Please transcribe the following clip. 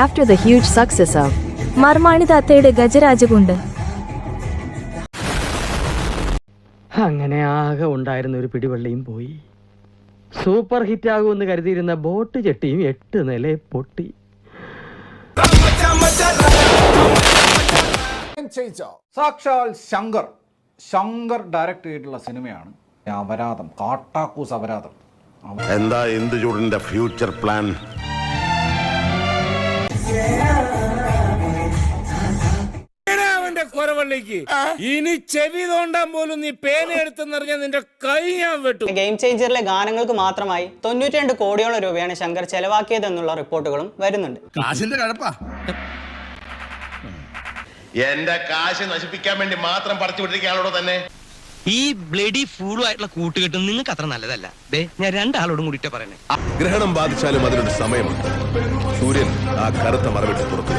after the huge success of മർമാണി താത്തയുടെ ഗജരാജകുണ്ട്. അങ്ങനെ ആകെ ഉണ്ടായിരുന്ന ഒരു പിടിവള്ളിയും പോയി. സൂപ്പർ ഹിറ്റ് ആകുമെന്ന് കരുതിയിരുന്ന ബോട്ട് ചെട്ടിയും 8 നില പൊട്ടി. സാക്ഷാൽ ശങ്കർ ഡയറക്ട് ചെയ്തിട്ടുള്ള സിനിമയാണ് അപരാധം, കാട്ടാക്കൂസ് അപരാധം. എന്താ ഇന്ദുചൂടിന്റെ ഫ്യൂച്ചർ പ്ലാൻ? ഇനി ചെവി തോണ്ടാൻ പോലും നീ പേന എടുത്തെന്നറിഞ്ഞ നിന്റെ കൈ ഞാൻ വെട്ടു. ഗെയിം ചേഞ്ചറിലെ ഗാനങ്ങൾക്ക് മാത്രമായി 92 കോടിയോളം രൂപയാണ് ശങ്കർ ചെലവാക്കിയതെന്നുള്ള റിപ്പോർട്ടുകളും വരുന്നുണ്ട്. എന്റെ കാശ് നശിപ്പിക്കാൻ വേണ്ടി മാത്രം പറിച്ചു വിട്ടിരിക്കാണോ തന്നെ. ഈ ബ്ലഡി ഫൂളുമായിട്ടുള്ള കൂട്ടുകെട്ടും നിങ്ങൾക്ക് അത്ര നല്ലതല്ല. ഞാൻ 2 ആളോടും കൂടിയിട്ട് പറയണേ. ഗ്രഹണം ബാധിച്ചാലും അതിനൊരു സമയമുണ്ട്. സൂര്യൻ ആ കറുത്ത മറവിട്ട് പുറത്തു.